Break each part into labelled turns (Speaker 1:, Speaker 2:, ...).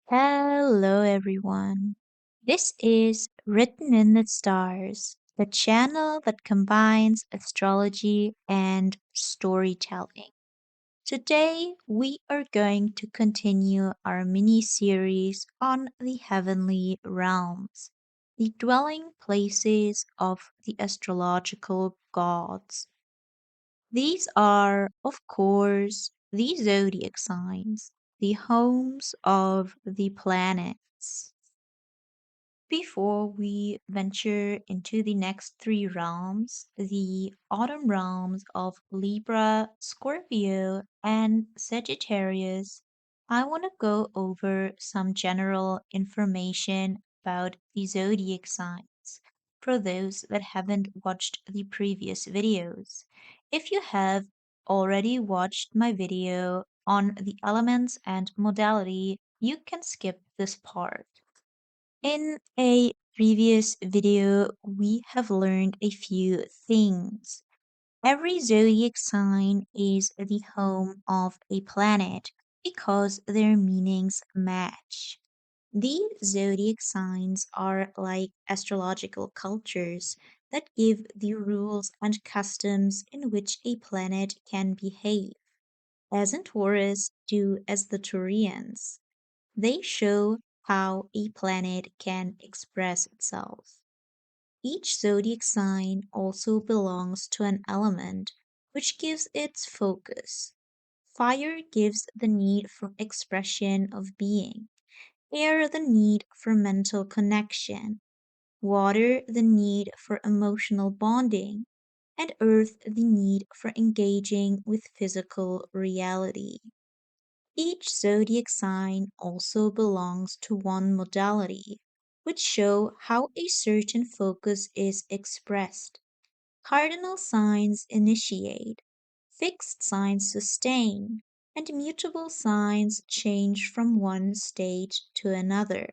Speaker 1: Hello, everyone. This is Written in the Stars, the channel that combines astrology and storytelling. Today, we are going to continue our mini series on the heavenly realms, the dwelling places of the astrological gods. These are, of course, the zodiac signs, the homes of the planets. Before we venture into the next three realms, the autumn realms of Libra, Scorpio, and Sagittarius, I want to go over some general information about the zodiac signs for those that haven't watched the previous videos. If you have already watched my video on the elements and modality, you can skip this part. In a previous video, we have learned a few things. Every zodiac sign is the home of a planet because their meanings match. These zodiac signs are like astrological cultures that give the rules and customs in which a planet can behave, as in Taurus do as the Taurians. They show how a planet can express itself. Each zodiac sign also belongs to an element which gives its focus. Fire gives the need for expression of being, air the need for mental connection, water the need for emotional bonding, and earth the need for engaging with physical reality. Each zodiac sign also belongs to one modality, which show how a certain focus is expressed. Cardinal signs initiate, fixed signs sustain, and mutable signs change from one stage to another.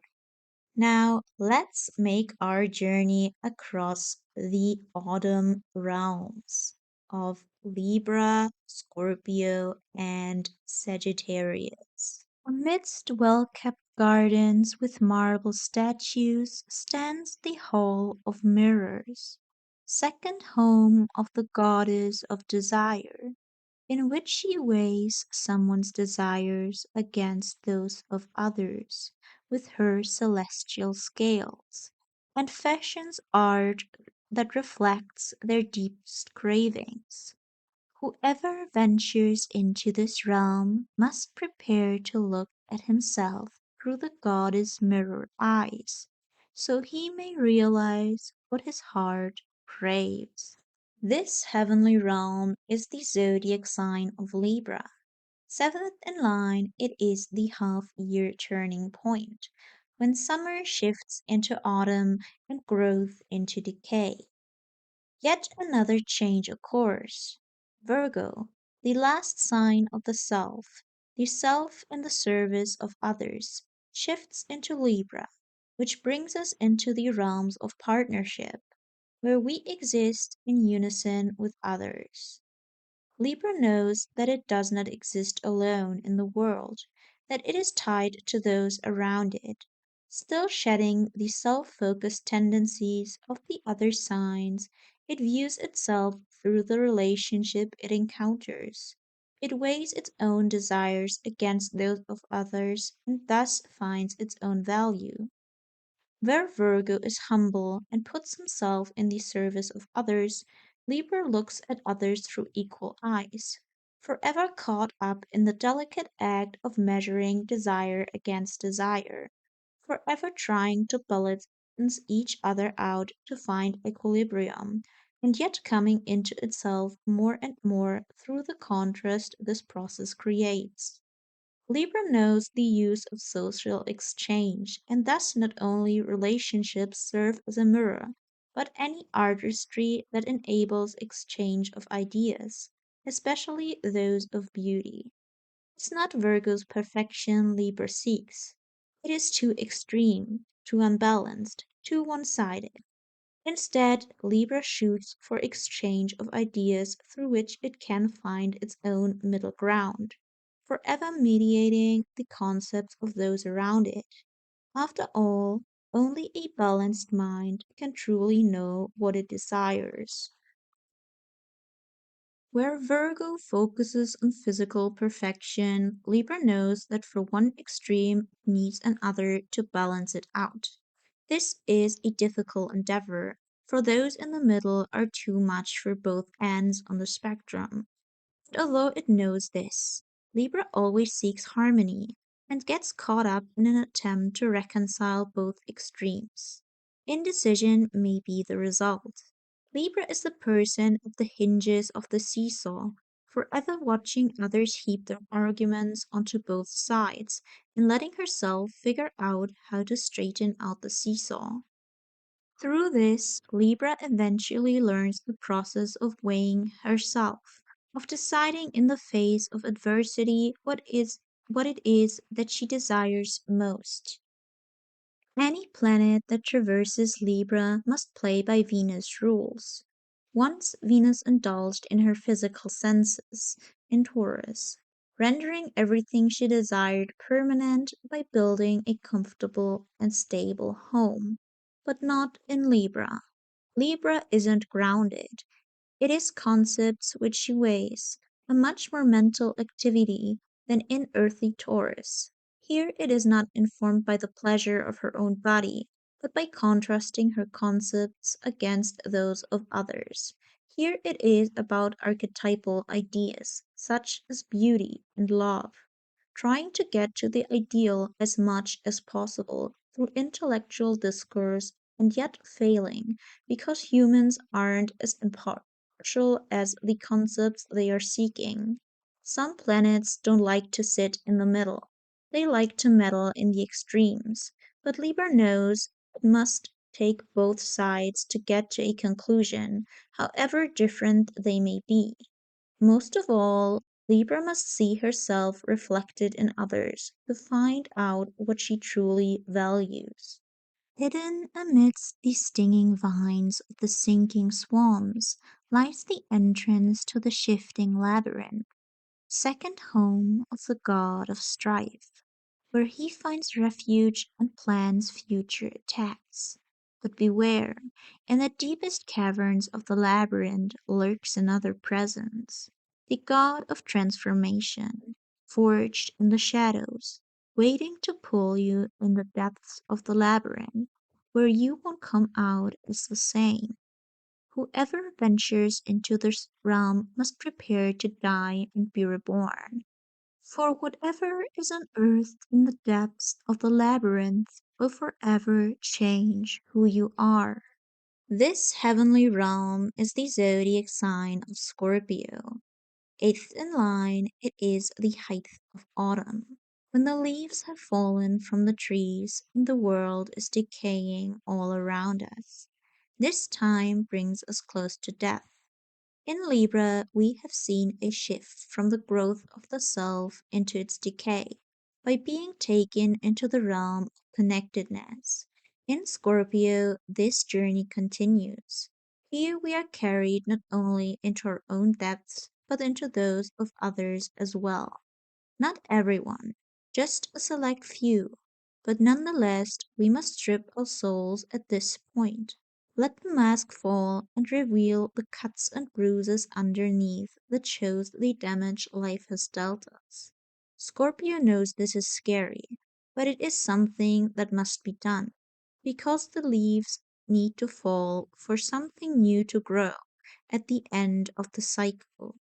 Speaker 1: Now let's make our journey across the autumn realms of Libra, Scorpio, and Sagittarius. Amidst well kept gardens with marble statues stands the Hall of Mirrors, second home of the goddess of desire, in which she weighs someone's desires against those of others with her celestial scales, and fashions art that reflects their deepest cravings. Whoever ventures into this realm must prepare to look at himself through the goddess' mirror eyes, so he may realize what his heart craves. This heavenly realm is the zodiac sign of Libra. Seventh in line, it is the half-year turning point, when summer shifts into autumn and growth into decay. Yet another change occurs. Virgo, the last sign of the self in the service of others, shifts into Libra, which brings us into the realms of partnership, where we exist in unison with others. Libra knows that it does not exist alone in the world, that it is tied to those around it. Still shedding the self focused tendencies of the other signs, it views itself through the relationship it encounters. It weighs its own desires against those of others and thus finds its own value. Where Virgo is humble and puts himself in the service of others, Libra looks at others through equal eyes, forever caught up in the delicate act of measuring desire against desire, forever trying to balance each other out to find equilibrium, and yet coming into itself more and more through the contrast this process creates. Libra knows the use of social exchange, and thus not only relationships serve as a mirror, but any artistry that enables exchange of ideas, especially those of beauty. It's not Virgo's perfection Libra seeks. It is too extreme, too unbalanced, too one-sided. Instead, Libra shoots for exchange of ideas through which it can find its own middle ground. forever mediating the concepts of those around it. After all, only a balanced mind can truly know what it desires. Where Virgo focuses on physical perfection, Libra knows that for one extreme it needs another to balance it out. This is a difficult endeavor, for those in the middle are too much for both ends on the spectrum. But although it knows this, Libra always seeks harmony and gets caught up in an attempt to reconcile both extremes. Indecision may be the result. Libra is the person at the hinges of the seesaw, forever watching others heap their arguments onto both sides and letting herself figure out how to straighten out the seesaw. Through this, Libra eventually learns the process of weighing herself, of deciding in the face of adversity what it is that she desires most. Any planet that traverses Libra must play by Venus' rules. Once Venus indulged in her physical senses in Taurus, rendering everything she desired permanent by building a comfortable and stable home, but not in Libra. Libra isn't grounded. It is concepts which she weighs, a much more mental activity than in earthly Taurus. Here it is not informed by the pleasure of her own body, but by contrasting her concepts against those of others. Here it is about archetypal ideas, such as beauty and love, trying to get to the ideal as much as possible through intellectual discourse and yet failing because humans aren't as impartial as the concepts they are seeking. Some planets don't like to sit in the middle. They like to meddle in the extremes, but Libra knows it must take both sides to get to a conclusion, however different they may be. Most of all, Libra must see herself reflected in others to find out what she truly values. Hidden amidst the stinging vines of the sinking swamps lies the entrance to the shifting labyrinth, second home of the god of strife, where he finds refuge and plans future attacks. But beware, in the deepest caverns of the labyrinth lurks another presence, the god of transformation, forged in the shadows, waiting to pull you in the depths of the labyrinth, where you won't come out as the same. Whoever ventures into this realm must prepare to die and be reborn. For whatever is unearthed in the depths of the labyrinth will forever change who you are. This heavenly realm is the zodiac sign of Scorpio. Eighth in line, it is the height of autumn, when the leaves have fallen from the trees and the world is decaying all around us. This time brings us close to death. In Libra, we have seen a shift from the growth of the self into its decay by being taken into the realm of connectedness. In Scorpio, this journey continues. Here we are carried not only into our own depths, but into those of others as well. Not everyone, just a select few, but nonetheless we must strip our souls at this point. Let the mask fall and reveal the cuts and bruises underneath that shows the damage life has dealt us. Scorpio knows this is scary, but it is something that must be done, because the leaves need to fall for something new to grow at the end of the cycle.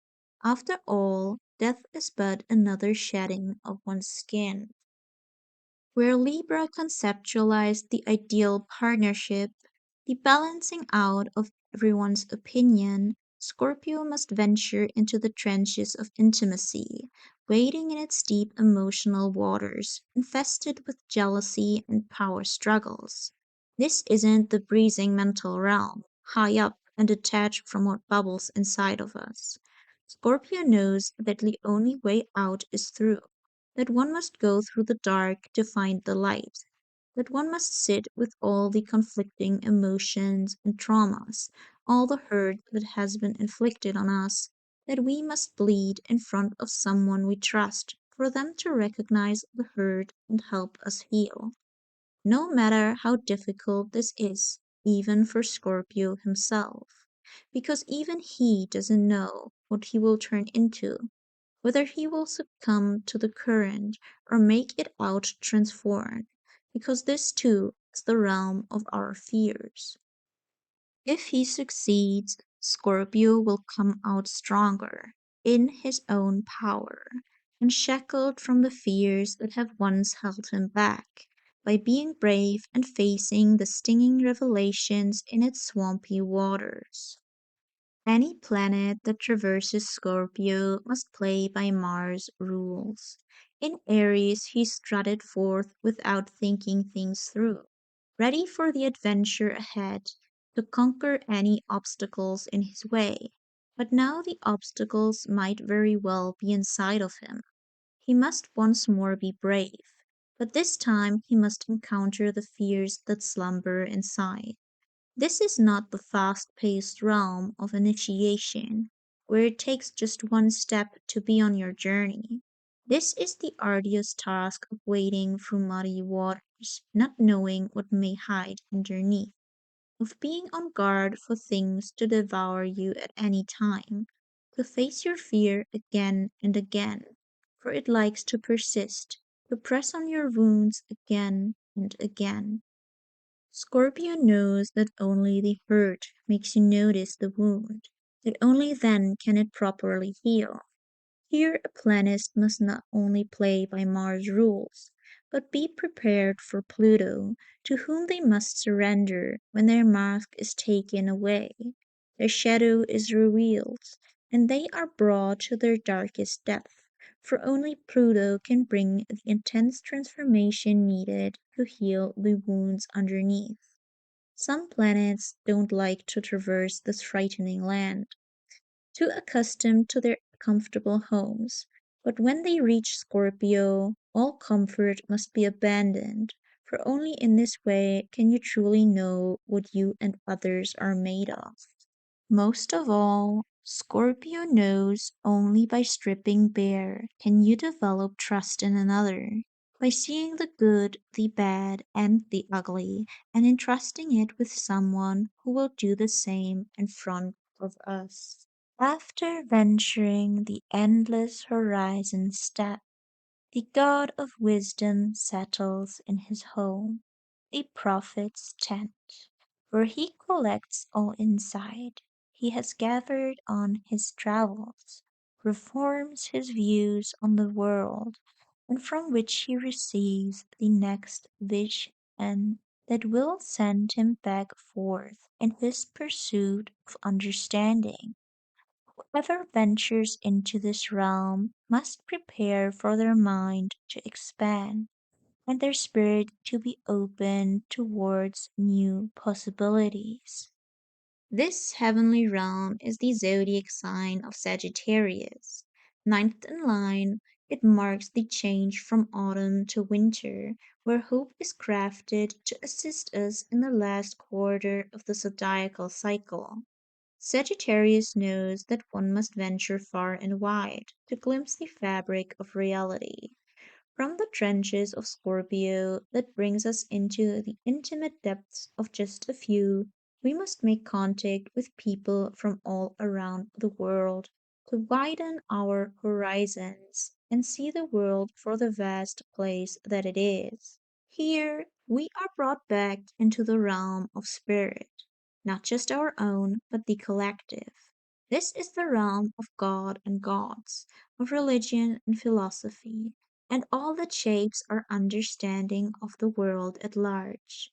Speaker 1: After all, death is but another shedding of one's skin. Where Libra conceptualized the ideal partnership, the balancing out of everyone's opinion, Scorpio must venture into the trenches of intimacy, wading in its deep emotional waters, infested with jealousy and power struggles. This isn't the breezing mental realm, high up and detached from what bubbles inside of us. Scorpio knows that the only way out is through, that one must go through the dark to find the light, that one must sit with all the conflicting emotions and traumas, all the hurt that has been inflicted on us, that we must bleed in front of someone we trust for them to recognize the hurt and help us heal. No matter how difficult this is, even for Scorpio himself, because even he doesn't know what he will turn into, whether he will succumb to the current or make it out transformed, because this too is the realm of our fears. If he succeeds, Scorpio will come out stronger, in his own power, unshackled from the fears that have once held him back, by being brave and facing the stinging revelations in its swampy waters. Any planet that traverses Scorpio must play by Mars' rules. In Aries, he strutted forth without thinking things through, ready for the adventure ahead, to conquer any obstacles in his way. But now the obstacles might very well be inside of him. He must once more be brave, but this time he must encounter the fears that slumber inside. This is not the fast-paced realm of initiation, where it takes just one step to be on your journey. This is the arduous task of wading through muddy waters, not knowing what may hide underneath, of being on guard for things to devour you at any time, to face your fear again and again, for it likes to persist, to press on your wounds again and again. Scorpio knows that only the hurt makes you notice the wound, that only then can it properly heal. Here a planist must not only play by Mars' rules, but be prepared for Pluto, to whom they must surrender when their mask is taken away, their shadow is revealed, and they are brought to their darkest depth, for only Pluto can bring the intense transformation needed to heal the wounds underneath. Some planets don't like to traverse this frightening land, too accustomed to their comfortable homes, but when they reach Scorpio, all comfort must be abandoned, for only in this way can you truly know what you and others are made of. Most of all, Scorpio knows only by stripping bare can you develop trust in another, by seeing the good, the bad, and the ugly, and entrusting it with someone who will do the same in front of us. After venturing the endless horizon step, the god of wisdom settles in his home, a prophet's tent, where he collects all insight he has gathered on his travels, reforms his views on the world, and from which he receives the next vision that will send him back forth in his pursuit of understanding. Whoever ventures into this realm must prepare for their mind to expand and their spirit to be open towards new possibilities. This heavenly realm is the zodiac sign of Sagittarius. Ninth in line, it marks the change from autumn to winter, where hope is crafted to assist us in the last quarter of the zodiacal cycle. Sagittarius knows that one must venture far and wide to glimpse the fabric of reality. From the trenches of Scorpio that brings us into the intimate depths of just a few, we must make contact with people from all around the world to widen our horizons and see the world for the vast place that it is. Here we are brought back into the realm of spirit, not just our own, but the collective. This is the realm of God and gods, of religion and philosophy, and all that shapes our understanding of the world at large.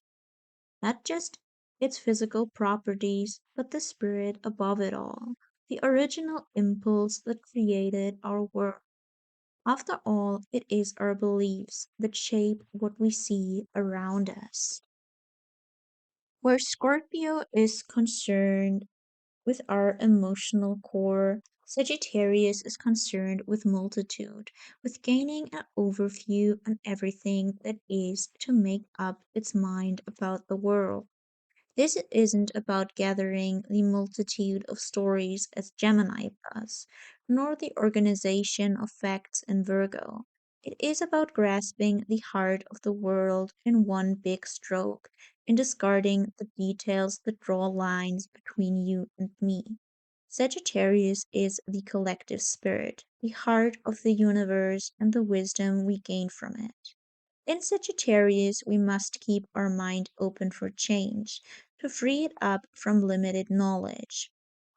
Speaker 1: Not just its physical properties, but the spirit above it all, the original impulse that created our world. After all, it is our beliefs that shape what we see around us. Where Scorpio is concerned with our emotional core, Sagittarius is concerned with multitude, with gaining an overview on everything that is to make up its mind about the world. This isn't about gathering the multitude of stories as Gemini does, nor the organization of facts in Virgo. It is about grasping the heart of the world in one big stroke and discarding the details that draw lines between you and me. Sagittarius is the collective spirit, the heart of the universe, and the wisdom we gain from it. In Sagittarius, we must keep our mind open for change, to free it up from limited knowledge,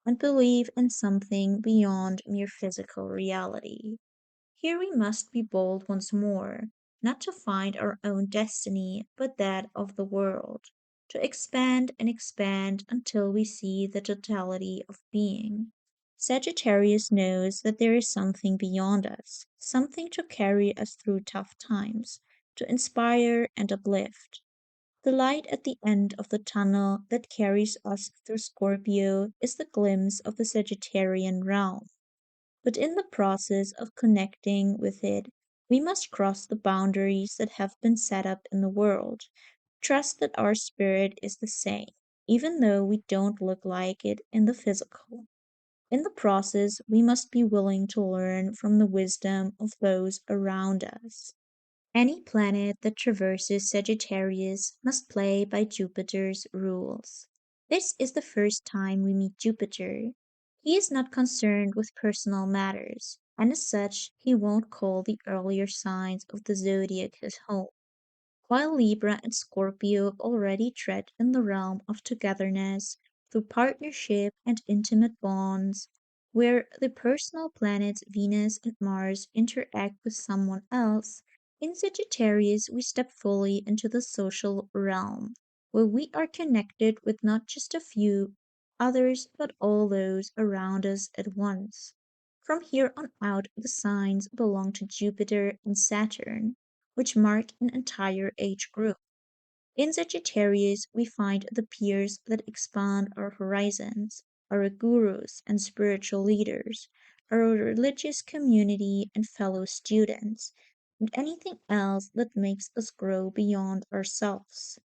Speaker 1: and believe in something beyond mere physical reality. Here we must be bold once more, not to find our own destiny, but that of the world, to expand and expand until we see the totality of being. Sagittarius knows that there is something beyond us, something to carry us through tough times, to inspire and uplift. The light at the end of the tunnel that carries us through Scorpio is the glimpse of the Sagittarian realm. But in the process of connecting with it, we must cross the boundaries that have been set up in the world. Trust that our spirit is the same, even though we don't look like it in the physical. In the process, we must be willing to learn from the wisdom of those around us. Any planet that traverses Sagittarius must play by Jupiter's rules. This is the first time we meet Jupiter. He is not concerned with personal matters, and as such, he won't call the earlier signs of the zodiac his home. While Libra and Scorpio already tread in the realm of togetherness through partnership and intimate bonds, where the personal planets Venus and Mars interact with someone else, in Sagittarius we step fully into the social realm, where we are connected with not just a few others but all those around us at once. From here on out, the signs belong to Jupiter and Saturn, which mark an entire age group. In Sagittarius, we find the peers that expand our horizons, our gurus and spiritual leaders, our religious community and fellow students, and anything else that makes us grow beyond ourselves.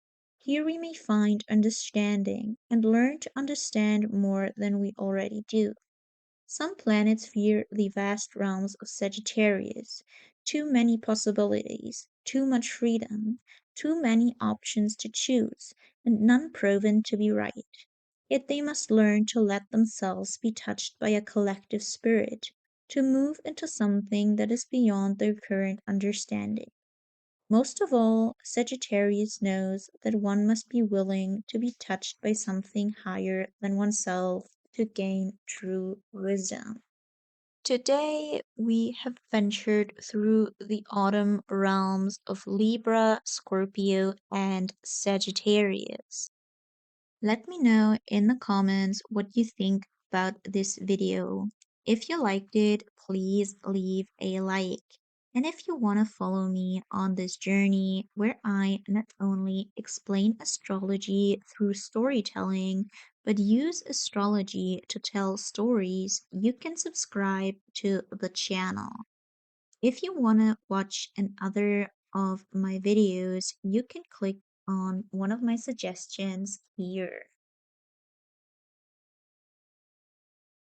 Speaker 1: Here we may find understanding and learn to understand more than we already do. Some planets fear the vast realms of Sagittarius. Too many possibilities, too much freedom, too many options to choose, and none proven to be right. Yet they must learn to let themselves be touched by a collective spirit, to move into something that is beyond their current understanding. Most of all, Sagittarius knows that one must be willing to be touched by something higher than oneself to gain true wisdom. Today, we have ventured through the autumn realms of Libra, Scorpio, and Sagittarius. Let me know in the comments what you think about this video. If you liked it, please leave a like. And if you want to follow me on this journey where I not only explain astrology through storytelling, but use astrology to tell stories, you can subscribe to the channel. If you want to watch another of my videos, you can click on one of my suggestions here.